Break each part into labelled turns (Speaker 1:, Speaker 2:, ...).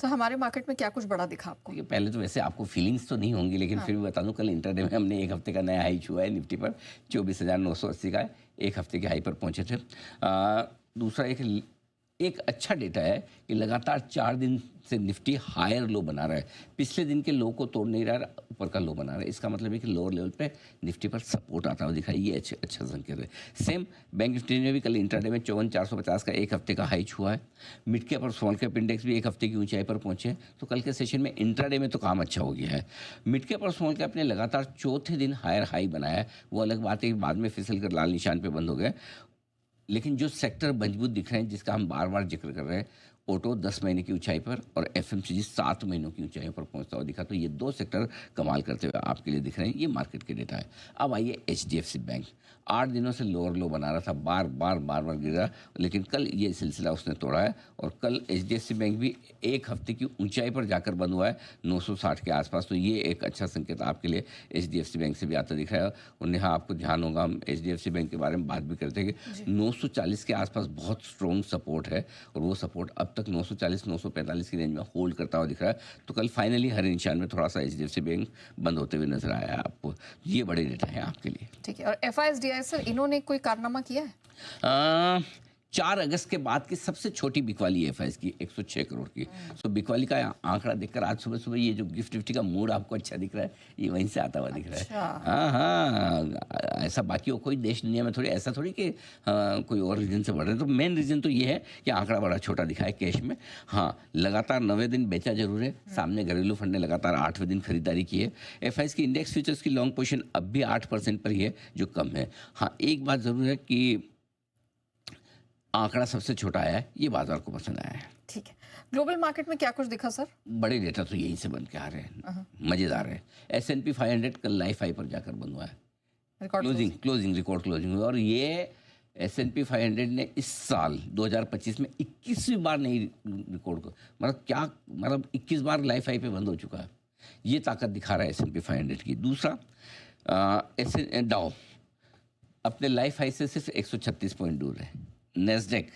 Speaker 1: सो हमारे मार्केट में क्या कुछ बड़ा दिखा आपको?
Speaker 2: देखिए, पहले तो वैसे आपको फीलिंग्स तो नहीं होंगी, लेकिन
Speaker 1: हाँ।
Speaker 2: फिर भी बता दूं, कल इंटरडे में हमने एक हफ्ते का नया हाई छुआ है निफ्टी पर। 24,980 का है, एक हफ्ते के हाई पर पहुंचे थे। दूसरा एक अच्छा डेटा है कि लगातार 4 दिन से निफ्टी हायर लो बना रहा है। पिछले दिन के लो को तोड़ नहीं रहा है, ऊपर का लो बना रहा है। इसका मतलब है कि लोअर लेवल पे निफ्टी पर सपोर्ट आता हुआ दिखा है। ये अच्छा संकेत है। सेम बैंक निफ्टी ने भी कल इंट्राडे में 54,450 का एक हफ्ते का हाई छुआ है। मिड कैप और स्मॉल कैप इंडेक्स भी एक हफ्ते की ऊंचाई पर पहुंचे हैं। तो कल के सेशन में इंट्राडे में तो काम अच्छा हो गया है। मिड कैप और स्मॉल कैप ने लगातार चौथे दिन हायर हाई बनाया है। वो अलग बात है कि बाद में फिसल कर लाल निशान पे बंद हो गए। लेकिन जो सेक्टर मजबूत दिख रहे हैं, जिसका हम बार बार जिक्र कर रहे हैं, ऑटो 10 महीने की ऊंचाई पर और एफएमसीजी 7 महीनों की ऊंचाई पर पहुंचता हुआ दिखा। तो ये दो सेक्टर कमाल करते हुए आपके लिए दिख रहे हैं। ये मार्केट के डेटा है। अब आइए एचडीएफसी बैंक। 8 दिनों से लोअर लो बना रहा था, बार बार गिरा, लेकिन कल ये सिलसिला उसने तोड़ा है। और कल एचडीएफसी बैंक भी एक हफ्ते की ऊंचाई पर जाकर बंद हुआ है 960 के आसपास। तो ये एक अच्छा संकेत आपके लिए एचडीएफसी बैंक से भी आता दिख रहा है। और नेहा, आपको ध्यान होगा, हम एचडीएफसी बैंक के बारे में बात भी करते हैं कि 940 के आसपास बहुत स्ट्रॉन्ग सपोर्ट है, और वो सपोर्ट अब तक 940-945 की रेंज में होल्ड करता हुआ दिख रहा है। तो कल फाइनली हर निशान में थोड़ा सा एचडीएफसी बैंक बंद होते हुए नजर आया है आपको। ये बड़े डेटा हैं आपके लिए।
Speaker 1: ठीक है। और एफआईएसडीआई सर, इन्होंने कोई कारनामा किया है?
Speaker 2: 4 अगस्त के बाद की सबसे छोटी बिकवाली एफआईएस की 106 करोड़ की। तो बिकवाली का आंकड़ा देखकर आज सुबह सुबह ये जो गिफ्ट विफ्टी का मूड आपको अच्छा दिख रहा है, ये वहीं से आता हुआ दिख रहा है। हाँ हाँ, ऐसा बाकी हो कोई देश दुनिया में थोड़ी ऐसा थोड़ी कि कोई और रीजन से बढ़ रहे हैं। तो मेन रीजन तो ये है कि आंकड़ा बड़ा छोटा दिखा है कैश में। हाँ, लगातार 90 दिन बेचा जरूर है। सामने घरेलू फंड ने लगातार 8वें दिन खरीदारी की है। एफआईएस की इंडेक्स फ्यूचर्स की लॉन्ग पोजीशन अब भी 8% पर ही है, जो कम है। हाँ, एक बात जरूर है कि आंकड़ा सबसे छोटा आया है, ये बाजार को पसंद आया है।
Speaker 1: ठीक है। ग्लोबल मार्केट में क्या कुछ दिखा सर?
Speaker 2: बड़े डेटा तो यहीं से बन के आ रहे हैं, मजेदार है। S&P 500 कल लाइफ हाई पर जाकर बंद हुआ है। क्लोजिंग रिकॉर्ड क्लोजिंग हुआ। और ये S&P 500 ने इस साल 2025 में 21वीं बार नई रिकॉर्ड को, मतलब 21 बार लाइफ हाई पे बंद हो चुका है। ये ताकत दिखा रहा है S&P 500 की। दूसरा, डाउ अपने लाइफ हाई से सिर्फ 136 पॉइंट दूर है। नेस्डेक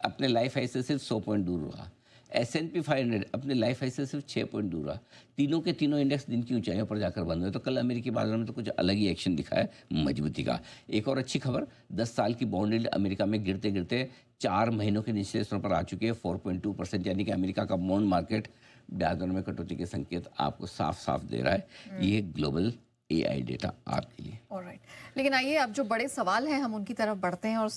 Speaker 2: अपने लाइफ हाई से सिर्फ 100 पॉइंट दूर रहा। S&P 500 अपने लाइफ हाई से सिर्फ 6 पॉइंट दूर रहा। तीनों के तीनों इंडेक्स दिन की ऊंचाइयों पर जाकर बंद हुए। तो कल अमेरिकी बाजार में तो कुछ अलग ही एक्शन दिखा है, मजबूती का। एक और अच्छी खबर, 10 साल की बॉन्ड यील्ड अमेरिका में गिरते गिरते 4 महीनों के निचले स्तर पर आ चुकी है, 4.2%। यानी कि अमेरिका का बॉन्ड मार्केट ब्याज दरों में कटौती के संकेत आपको साफ साफ दे रहा है। ये ग्लोबल AI डेटा आपके लिए।
Speaker 1: ऑलराइट। लेकिन आइए, अब जो बड़े सवाल हैं हम उनकी तरफ बढ़ते हैं। और